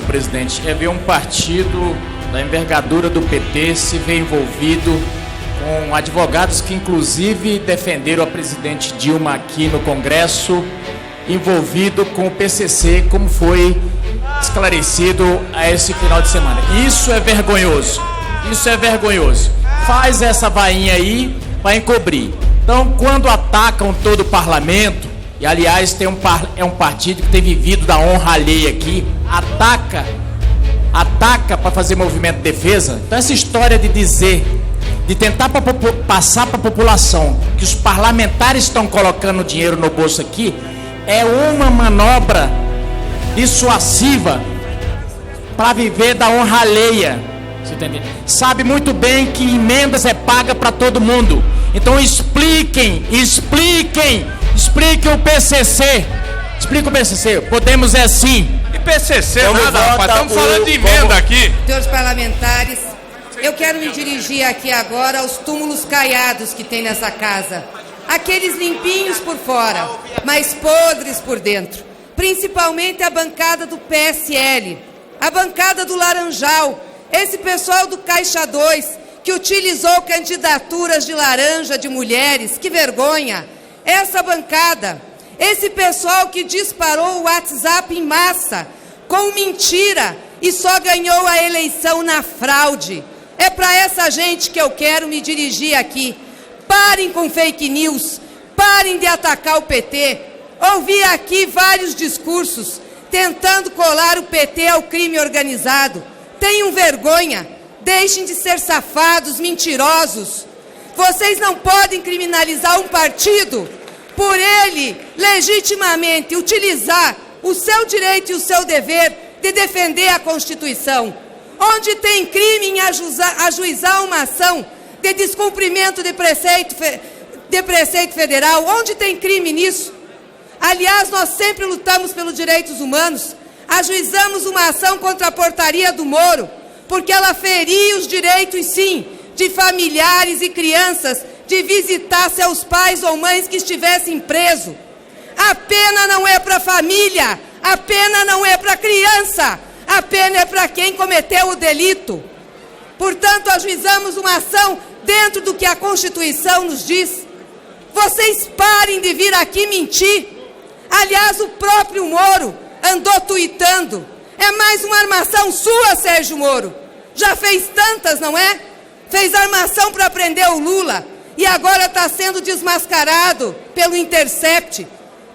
Presidente, é ver um partido da envergadura do PT se ver envolvido com advogados que inclusive defenderam a presidente Dilma aqui no Congresso, envolvido com o PCC, como foi esclarecido a esse final de semana. Isso é vergonhoso, isso é vergonhoso. Faz essa vainha aí para encobrir. Então, quando atacam todo o parlamento, e aliás é um partido que tem vivido da honra alheia aqui, ataca para fazer movimento de defesa. Então essa história de tentar passar para a população que os parlamentares estão colocando dinheiro no bolso aqui, é uma manobra dissuasiva para viver da honra alheia. Você entende? Sabe muito bem que emendas é paga para todo mundo. Então expliquem o PCC. Explica o PCC. Podemos é sim. E PCC nada, rapaz. Estamos falando de emenda aqui. Senhores parlamentares, eu quero me dirigir aqui agora aos túmulos caiados que tem nessa casa. Aqueles limpinhos por fora, mas podres por dentro. Principalmente a bancada do PSL, a bancada do Laranjal, esse pessoal do Caixa 2, que utilizou candidaturas de laranja de mulheres. Que vergonha! Essa bancada, esse pessoal que disparou o WhatsApp em massa, com mentira, e só ganhou a eleição na fraude. É para essa gente que eu quero me dirigir aqui. Parem com fake news, parem de atacar o PT. Ouvi aqui vários discursos tentando colar o PT ao crime organizado. Tenham vergonha, deixem de ser safados, mentirosos. Vocês não podem criminalizar um partido por ele legitimamente utilizar o seu direito e o seu dever de defender a Constituição. Onde tem crime em ajuizar uma ação de descumprimento de preceito federal, onde tem crime nisso? Aliás, nós sempre lutamos pelos direitos humanos, ajuizamos uma ação contra a portaria do Moro, porque ela feria os direitos, sim, de familiares e crianças, de visitar seus pais ou mães que estivessem presos. A pena não é para a família, a pena não é para a criança, a pena é para quem cometeu o delito. Portanto, ajuizamos uma ação dentro do que a Constituição nos diz. Vocês parem de vir aqui mentir. Aliás, o próprio Moro andou tuitando. É mais uma armação sua, Sérgio Moro. Já fez tantas, não é? Fez armação para prender o Lula e agora está sendo desmascarado pelo Intercept.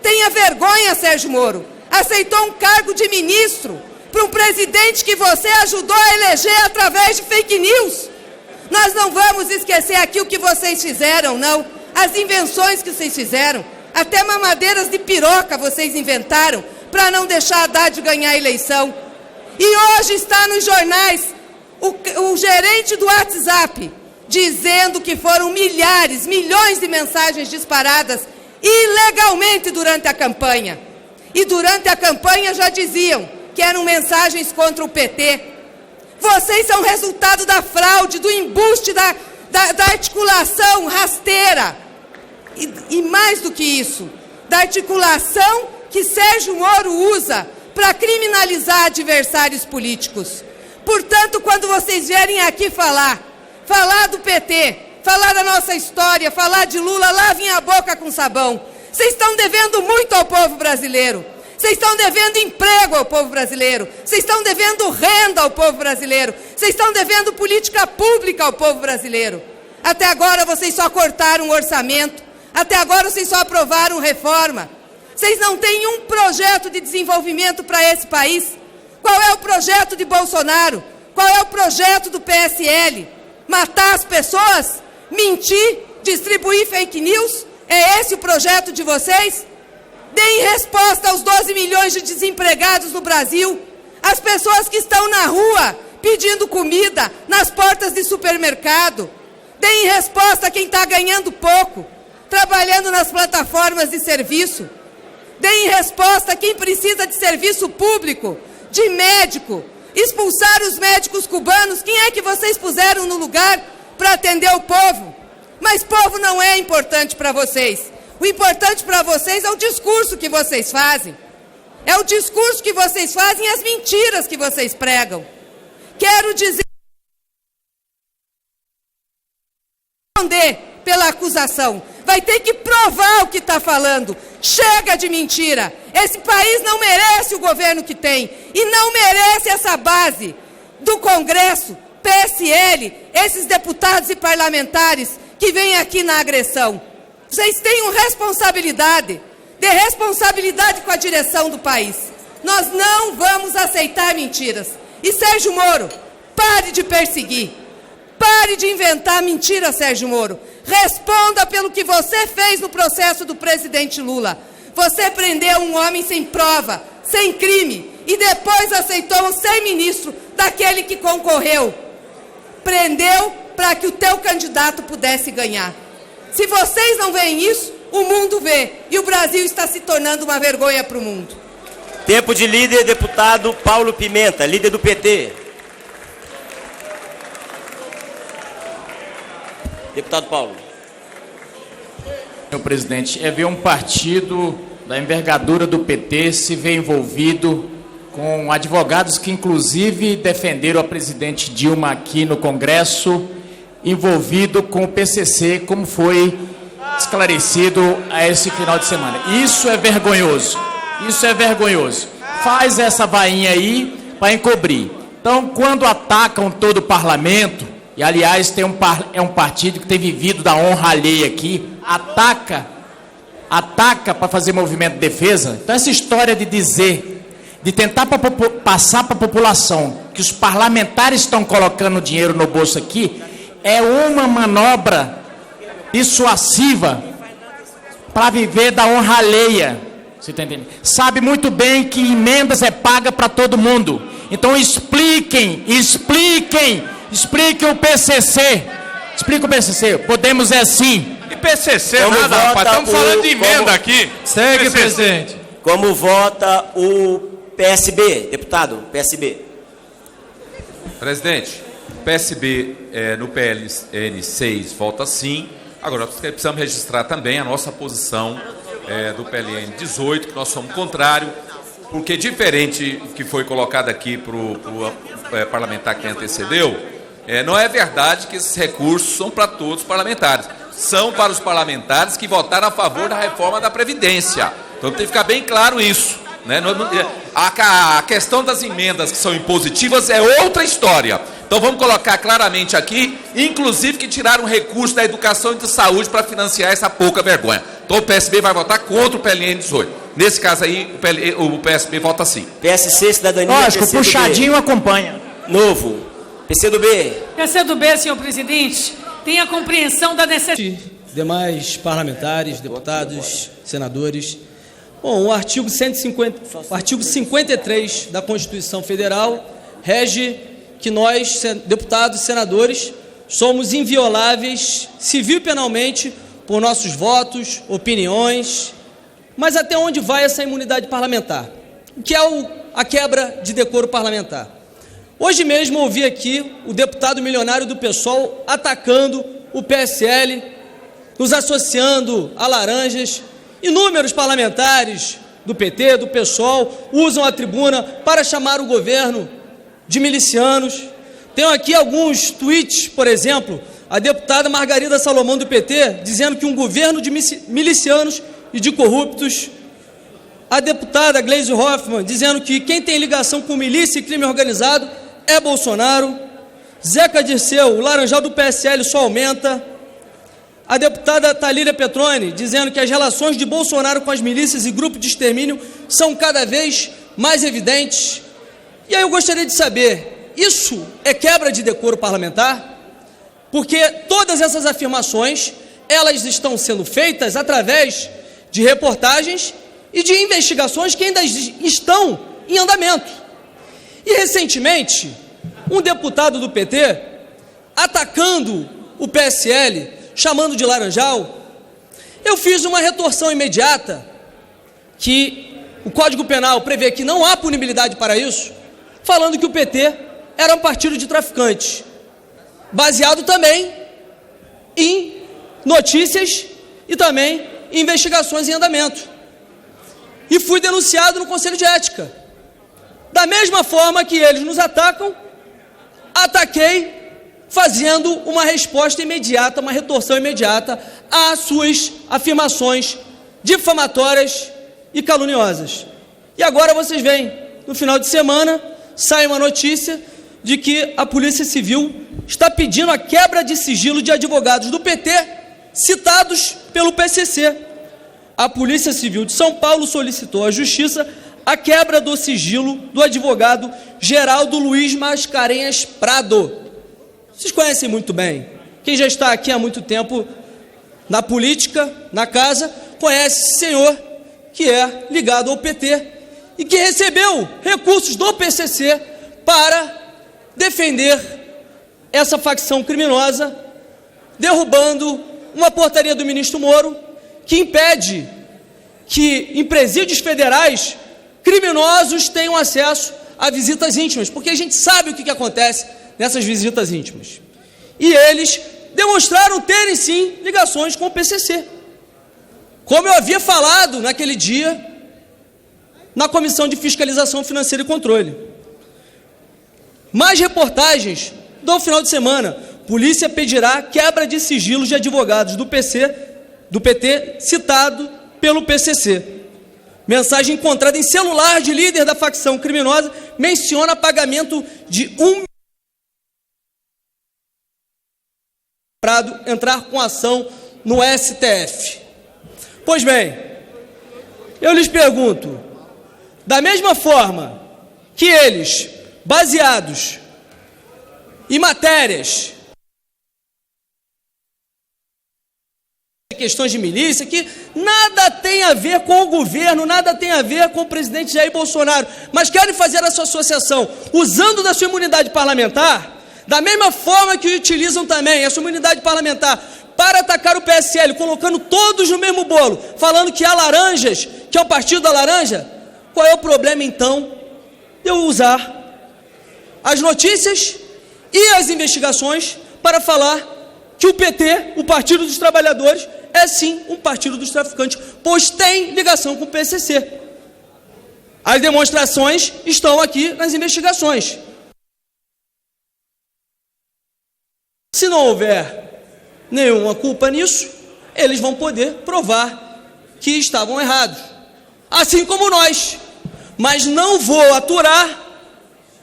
Tenha vergonha, Sérgio Moro. Aceitou um cargo de ministro para um presidente que você ajudou a eleger através de fake news. Nós não vamos esquecer aqui o que vocês fizeram, não. As invenções que vocês fizeram. Até mamadeiras de piroca vocês inventaram para não deixar Haddad ganhar a eleição. E hoje está nos jornais o gerente do WhatsApp dizendo que foram milhões de mensagens disparadas ilegalmente durante a campanha. E durante a campanha já diziam que eram mensagens contra o PT. Vocês são resultado da fraude, do embuste, da articulação rasteira. E mais do que isso, da articulação que Sérgio Moro usa para criminalizar adversários políticos. Portanto, quando vocês vierem aqui falar do PT, falar da nossa história, falar de Lula, lavem a boca com sabão. Vocês estão devendo muito ao povo brasileiro. Vocês estão devendo emprego ao povo brasileiro. Vocês estão devendo renda ao povo brasileiro. Vocês estão devendo política pública ao povo brasileiro. Até agora vocês só cortaram o orçamento. Até agora vocês só aprovaram reforma. Vocês não têm um projeto de desenvolvimento para esse país. Qual é o projeto de Bolsonaro? Qual é o projeto do PSL? Matar as pessoas? Mentir? Distribuir fake news? É esse o projeto de vocês? Deem resposta aos 12 milhões de desempregados no Brasil, as pessoas que estão na rua pedindo comida nas portas de supermercado. Deem resposta a quem está ganhando pouco, trabalhando nas plataformas de serviço. Deem resposta a quem precisa de serviço público, de médico. Expulsar os médicos cubanos, quem é que vocês puseram no lugar para atender o povo? Mas povo não é importante para vocês. O importante para vocês é o discurso que vocês fazem. É o discurso que vocês fazem e as mentiras que vocês pregam. Quero dizer... responder pela acusação. Vai ter que provar o que está falando. Chega de mentira. Esse país não merece o governo que tem. E não merece essa base do Congresso, PSL, esses deputados e parlamentares que vêm aqui na agressão. Vocês tenham responsabilidade. Dê responsabilidade com a direção do país. Nós não vamos aceitar mentiras. E Sérgio Moro, pare de perseguir. Pare de inventar mentiras, Sérgio Moro. Responda pelo que você fez no processo do presidente Lula. Você prendeu um homem sem prova, sem crime, e depois aceitou ser ministro daquele que concorreu. Prendeu para que o teu candidato pudesse ganhar. Se vocês não veem isso, o mundo vê. E o Brasil está se tornando uma vergonha para o mundo. Tempo de líder, deputado Paulo Pimenta, líder do PT. Deputado Paulo. Senhor presidente, é ver um partido da envergadura do PT se ver envolvido com advogados que inclusive defenderam a presidente Dilma aqui no Congresso, envolvido com o PCC, como foi esclarecido a esse final de semana. Isso é vergonhoso. Isso é vergonhoso. Faz essa vainha aí para encobrir. Então, quando atacam todo o parlamento, e aliás é um partido que tem vivido da honra alheia aqui, ataca para fazer movimento de defesa. Então, essa história de dizer, de tentar passar para a população que os parlamentares estão colocando dinheiro no bolso aqui, é uma manobra dissuasiva para viver da honra alheia. Você está entendendo? Sabe muito bem que emendas é paga para todo mundo. Então expliquem o PCC. Explica o PCC. Podemos é sim. E PCC nada, rapaz. Estamos falando de emenda aqui. Segue, PCC. presidente. Como vota o PSB, deputado, PSB? Presidente, o PSB no PLN 6 vota sim. Agora, nós precisamos registrar também a nossa posição do PLN 18, que nós somos contrário, porque diferente do que foi colocado aqui para o parlamentar que me antecedeu, não é verdade que esses recursos são para todos os parlamentares. São para os parlamentares que votaram a favor da reforma da Previdência. Então tem que ficar bem claro isso. Né? A questão das emendas que são impositivas é outra história. Então vamos colocar claramente aqui, inclusive que tiraram recursos da educação e da saúde para financiar essa pouca vergonha. Então o PSB vai votar contra o PLN 18. Nesse caso aí, o PSB vota sim. PSC, Cidadania, lógico, PCdoB. Puxadinho acompanha. Novo. PCdoB. PCdoB, senhor presidente, tem a compreensão da necessidade. Demais parlamentares, deputados, senadores. Bom, o artigo 53 da Constituição Federal rege que nós, deputados e senadores, somos invioláveis civil e penalmente por nossos votos, opiniões. Mas até onde vai essa imunidade parlamentar? O que é a quebra de decoro parlamentar? Hoje mesmo ouvi aqui o deputado milionário do PSOL atacando o PSL, nos associando a laranjas. Inúmeros parlamentares do PT, do PSOL, usam a tribuna para chamar o governo de milicianos. Tenho aqui alguns tweets, por exemplo, a deputada Margarida Salomão do PT, dizendo que um governo de milicianos e de corruptos. A deputada Gleisi Hoffmann, dizendo que quem tem ligação com milícia e crime organizado é Bolsonaro. Zeca Dirceu, o laranjal do PSL só aumenta. A deputada Thalíria Petroni, dizendo que as relações de Bolsonaro com as milícias e grupos de extermínio são cada vez mais evidentes. E aí eu gostaria de saber, isso é quebra de decoro parlamentar? Porque todas essas afirmações, elas estão sendo feitas através de reportagens e de investigações que ainda estão em andamento. E recentemente, um deputado do PT atacando o PSL, chamando de laranjal, eu fiz uma retorção imediata, que o Código Penal prevê que não há punibilidade para isso, falando que o PT era um partido de traficantes, baseado também em notícias e também em investigações em andamento. E fui denunciado no Conselho de Ética. Da mesma forma que eles nos atacam, ataquei fazendo uma resposta imediata, uma retorção imediata às suas afirmações difamatórias e caluniosas. E agora vocês veem, no final de semana, sai uma notícia de que a Polícia Civil está pedindo a quebra de sigilo de advogados do PT citados pelo PCC. A Polícia Civil de São Paulo solicitou à Justiça a quebra do sigilo do advogado Geraldo Luiz Mascarenhas Prado. Vocês conhecem muito bem. Quem já está aqui há muito tempo na política, na casa, conhece esse senhor que é ligado ao PT e que recebeu recursos do PCC para defender essa facção criminosa, derrubando uma portaria do ministro Moro que impede que em presídios federais criminosos tenham acesso a visitas íntimas, porque a gente sabe o que acontece nessas visitas íntimas. E eles demonstraram terem sim ligações com o PCC, como eu havia falado naquele dia na Comissão de Fiscalização Financeira e Controle. Mais reportagens do final de semana. Polícia pedirá quebra de sigilos de advogados do PT citado pelo PCC. Mensagem encontrada em celular de líder da facção criminosa menciona pagamento de para entrar com ação no STF. Pois bem, eu lhes pergunto, da mesma forma que eles, baseados em matérias, questões de milícia, que nada tem a ver com o governo, nada tem a ver com o presidente Jair Bolsonaro, mas querem fazer essa associação usando da sua imunidade parlamentar, da mesma forma que utilizam também a sua imunidade parlamentar para atacar o PSL, colocando todos no mesmo bolo, falando que há laranjas, que é o partido da laranja. Qual é o problema, então, de eu usar as notícias e as investigações para falar que o PT, o Partido dos Trabalhadores, é sim um partido dos traficantes, pois tem ligação com o PCC. As demonstrações estão aqui nas investigações. Se não houver nenhuma culpa nisso, eles vão poder provar que estavam errados, assim como nós. Mas não vou aturar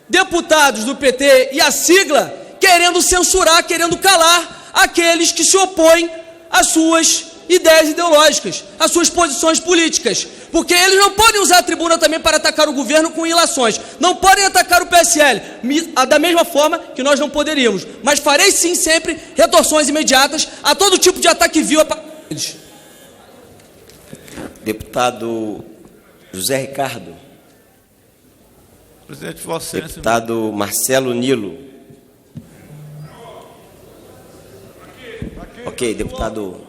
deputados do PT e a sigla querendo censurar, querendo calar aqueles que se opõem às suas ideias ideológicas, às suas posições políticas, porque eles não podem usar a tribuna também para atacar o governo com ilações, não podem atacar o PSL, da mesma forma que nós não poderíamos, mas farei sim sempre retorções imediatas a todo tipo de ataque vil a eles. Deputado José Ricardo. Presidente, Vossa Excelência. Deputado Marcelo Nilo. Ok, deputado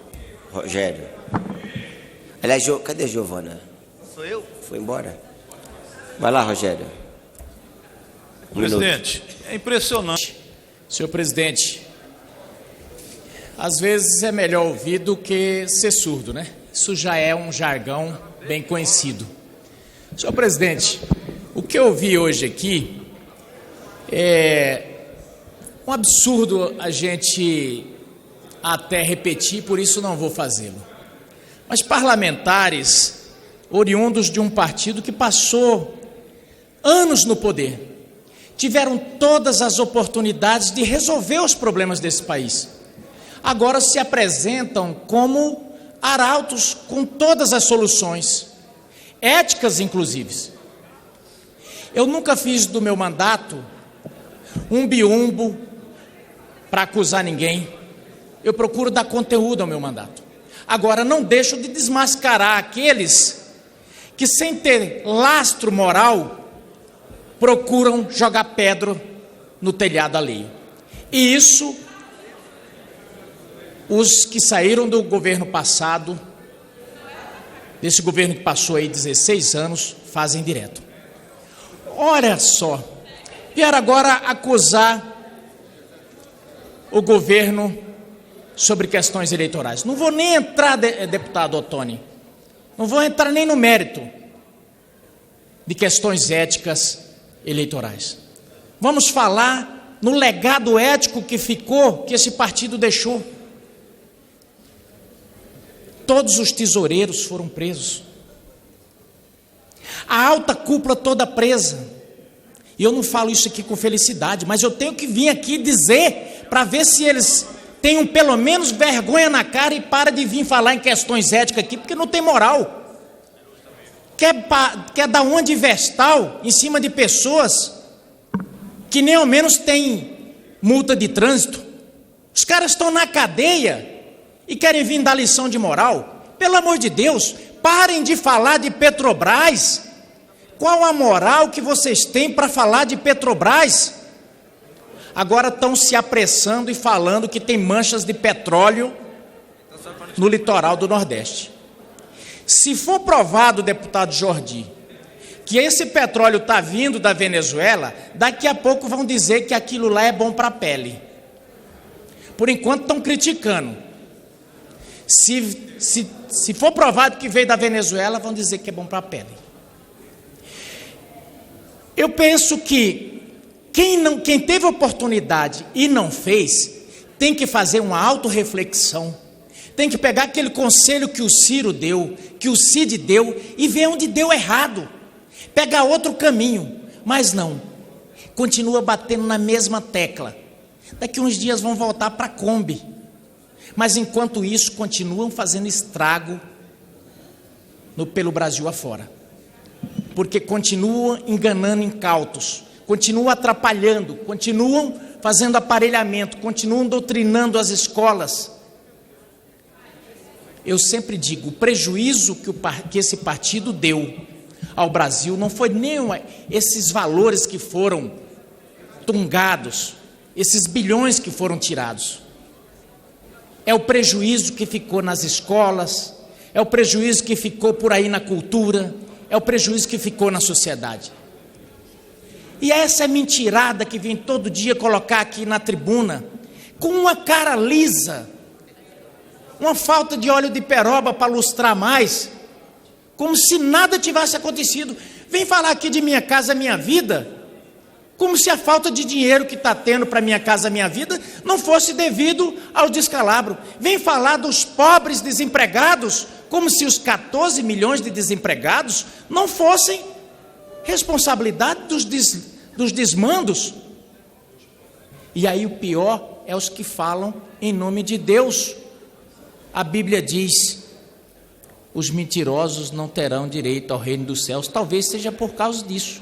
Rogério. Aliás, cadê a Giovana? Sou eu? Foi embora? Vai lá, Rogério. Presidente, é impressionante. Senhor presidente, às vezes é melhor ouvir do que ser surdo, né? Isso já é um jargão bem conhecido. Senhor presidente, o que eu vi hoje aqui é um absurdo a gente até repetir, por isso não vou fazê-lo. Mas parlamentares oriundos de um partido que passou anos no poder, tiveram todas as oportunidades de resolver os problemas desse país. Agora se apresentam como arautos com todas as soluções, éticas inclusive. Eu nunca fiz do meu mandato um biumbo para acusar ninguém. Eu procuro dar conteúdo ao meu mandato. Agora, não deixo de desmascarar aqueles que, sem ter lastro moral, procuram jogar pedra no telhado alheio. E isso, os que saíram do governo passado, desse governo que passou aí 16 anos, fazem direto. Olha só, vieram agora acusar o governo sobre questões eleitorais. Não vou nem entrar, deputado Ottoni, não vou entrar nem no mérito de questões éticas eleitorais. Vamos falar no legado ético que ficou, que esse partido deixou. Todos os tesoureiros foram presos. A alta cúpula toda presa. E eu não falo isso aqui com felicidade, mas eu tenho que vir aqui dizer, para ver se eles tenham pelo menos vergonha na cara e para de vir falar em questões éticas aqui, porque não tem moral. Quer dar uma de vestal em cima de pessoas que nem ao menos têm multa de trânsito. Os caras estão na cadeia e querem vir dar lição de moral. Pelo amor de Deus, parem de falar de Petrobras. Qual a moral que vocês têm para falar de Petrobras? Agora estão se apressando e falando que tem manchas de petróleo no litoral do Nordeste. Se for provado, deputado Jordi, que esse petróleo está vindo da Venezuela, daqui a pouco vão dizer que aquilo lá é bom para a pele. Por enquanto estão criticando. Se for provado que veio da Venezuela, vão dizer que é bom para a pele. Eu penso que quem teve oportunidade e não fez, tem que fazer uma autorreflexão, tem que pegar aquele conselho que o Ciro deu, que o Cid deu, e ver onde deu errado, pegar outro caminho, mas não, continua batendo na mesma tecla. Daqui uns dias vão voltar para a Kombi, mas enquanto isso continuam fazendo estrago pelo Brasil afora, porque continuam enganando incautos, continuam atrapalhando, continuam fazendo aparelhamento, continuam doutrinando as escolas. Eu sempre digo, o prejuízo que esse partido deu ao Brasil não foi nem esses valores que foram tungados, esses bilhões que foram tirados. É o prejuízo que ficou nas escolas, é o prejuízo que ficou por aí na cultura, é o prejuízo que ficou na sociedade. E essa mentirada que vem todo dia colocar aqui na tribuna, com uma cara lisa, uma falta de óleo de peroba para lustrar mais, como se nada tivesse acontecido. Vem falar aqui de Minha Casa Minha Vida, como se a falta de dinheiro que está tendo para Minha Casa Minha Vida não fosse devido ao descalabro. Vem falar dos pobres desempregados, como se os 14 milhões de desempregados não fossem responsabilidade dos desmandos. E aí o pior é os que falam em nome de Deus. A Bíblia diz: os mentirosos não terão direito ao reino dos céus. Talvez seja por causa disso,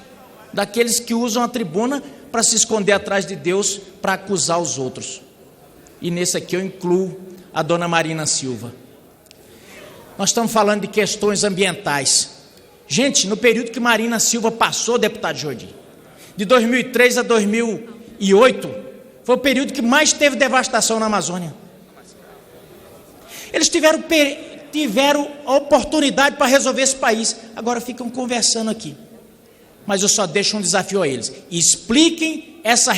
daqueles que usam a tribuna para se esconder atrás de Deus, para acusar os outros. E nesse aqui eu incluo a dona Marina Silva. Nós estamos falando de questões ambientais. Gente, no período que Marina Silva passou, deputado Jordi, de 2003 a 2008, foi o período que mais teve devastação na Amazônia. Eles tiveram a oportunidade para resolver esse país, agora ficam conversando aqui. Mas eu só deixo um desafio a eles: expliquem esse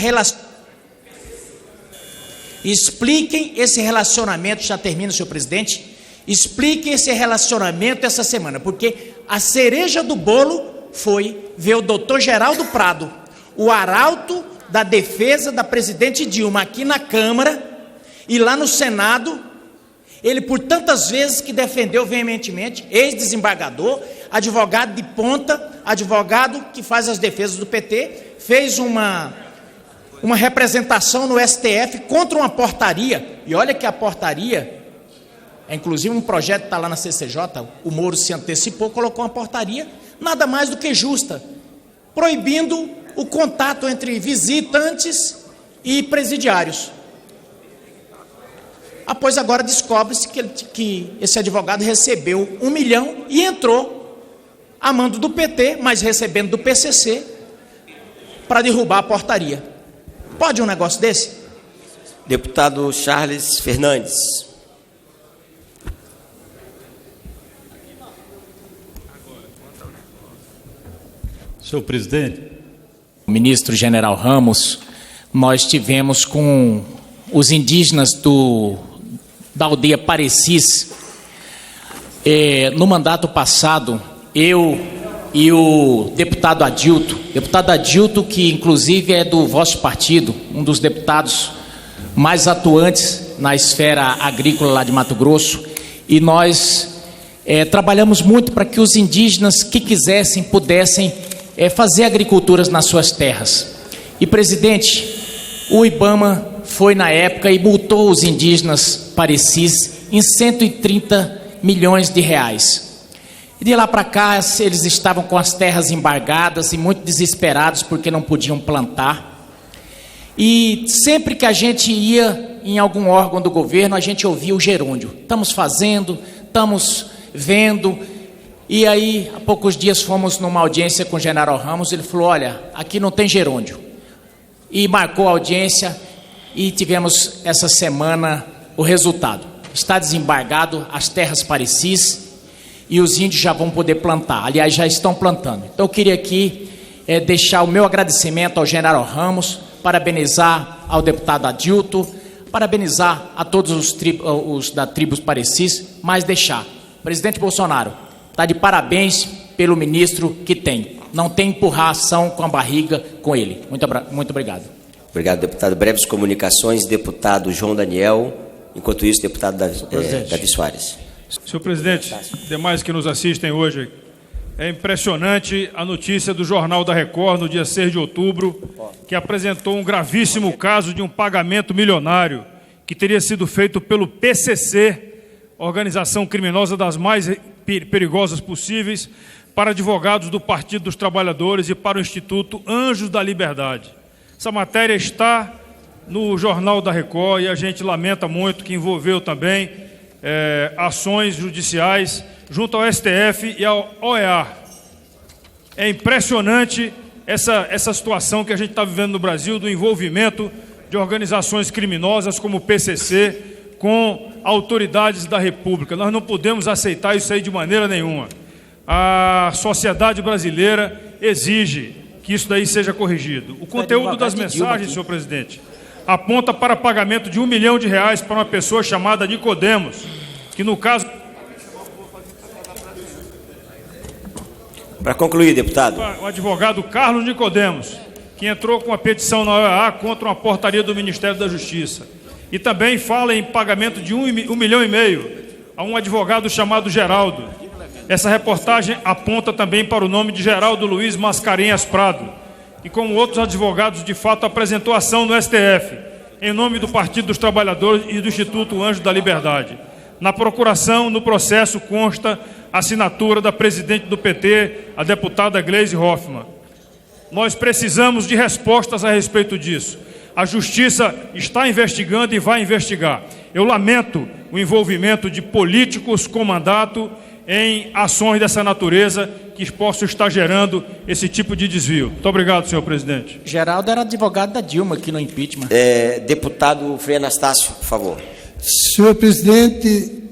relacionamento. Já termina, senhor presidente. Expliquem esse relacionamento essa semana, porque a cereja do bolo foi ver o doutor Geraldo Prado, o arauto da defesa da presidente Dilma, aqui na Câmara e lá no Senado. Ele, por tantas vezes que defendeu veementemente, ex-desembargador, advogado de ponta, advogado que faz as defesas do PT, fez uma representação no STF contra uma portaria. E olha que a portaria, inclusive um projeto está lá na CCJ, o Moro se antecipou, colocou uma portaria nada mais do que justa, proibindo o contato entre visitantes e presidiários. Após agora descobre-se que esse advogado recebeu 1 milhão e entrou a mando do PT, mas recebendo do PCC, para derrubar a portaria. Pode um negócio desse? Deputado Charles Fernandes. Senhor presidente. Ministro General Ramos, nós tivemos com os indígenas da aldeia Parecis, no mandato passado, eu e o deputado Adilto, que inclusive é do vosso partido, um dos deputados mais atuantes na esfera agrícola lá de Mato Grosso, e nós trabalhamos muito para que os indígenas que quisessem, pudessem fazer agriculturas nas suas terras. E, presidente, o IBAMA foi na época e multou os indígenas Parecis em 130 milhões de reais. E de lá para cá, eles estavam com as terras embargadas e muito desesperados porque não podiam plantar. E sempre que a gente ia em algum órgão do governo, a gente ouvia o gerúndio. Estamos fazendo, estamos vendo. E aí, há poucos dias, fomos numa audiência com o General Ramos, ele falou, olha, aqui não tem gerúndio. E marcou a audiência e tivemos essa semana o resultado. Está desembargado as terras Parecis e os índios já vão poder plantar. Aliás, já estão plantando. Então, eu queria aqui deixar o meu agradecimento ao General Ramos, parabenizar ao deputado Adilto, parabenizar a todos os da tribo Parecis, mas deixar. Presidente Bolsonaro, está de parabéns pelo ministro que tem. Não tem empurrar ação com a barriga com ele. Muito obrigado. Obrigado, deputado. Breves comunicações, deputado João Daniel. Enquanto isso, deputado Davi Soares. Senhor presidente, demais que nos assistem hoje, é impressionante a notícia do Jornal da Record, no dia 6 de outubro, que apresentou um gravíssimo caso de um pagamento milionário que teria sido feito pelo PCC, organização criminosa das mais perigosas possíveis, para advogados do Partido dos Trabalhadores e para o Instituto Anjos da Liberdade. Essa matéria está no Jornal da Record e a gente lamenta muito que envolveu também ações judiciais junto ao STF e ao OEA. É impressionante essa situação que a gente está vivendo no Brasil, do envolvimento de organizações criminosas como o PCC com autoridades da República. Nós não podemos aceitar isso aí de maneira nenhuma. A sociedade brasileira exige que isso daí seja corrigido. O conteúdo das mensagens, senhor presidente, aponta para pagamento de R$1 milhão para uma pessoa chamada Nicodemos, que no caso... Para concluir, deputado. O advogado Carlos Nicodemos, que entrou com a petição na OEA contra uma portaria do Ministério da Justiça. E também fala em pagamento de R$1,5 milhão a um advogado chamado Geraldo. Essa reportagem aponta também para o nome de Geraldo Luiz Mascarenhas Prado, e como outros advogados, de fato, apresentou ação no STF, em nome do Partido dos Trabalhadores e do Instituto Anjos da Liberdade. Na procuração, no processo, consta a assinatura da presidente do PT, a deputada Gleisi Hoffmann. Nós precisamos de respostas a respeito disso. A Justiça está investigando e vai investigar. Eu lamento o envolvimento de políticos com mandato em ações dessa natureza que possam estar gerando esse tipo de desvio. Muito obrigado, senhor presidente. Geraldo era advogado da Dilma aqui no impeachment. Deputado Frei Anastácio, por favor. Senhor presidente,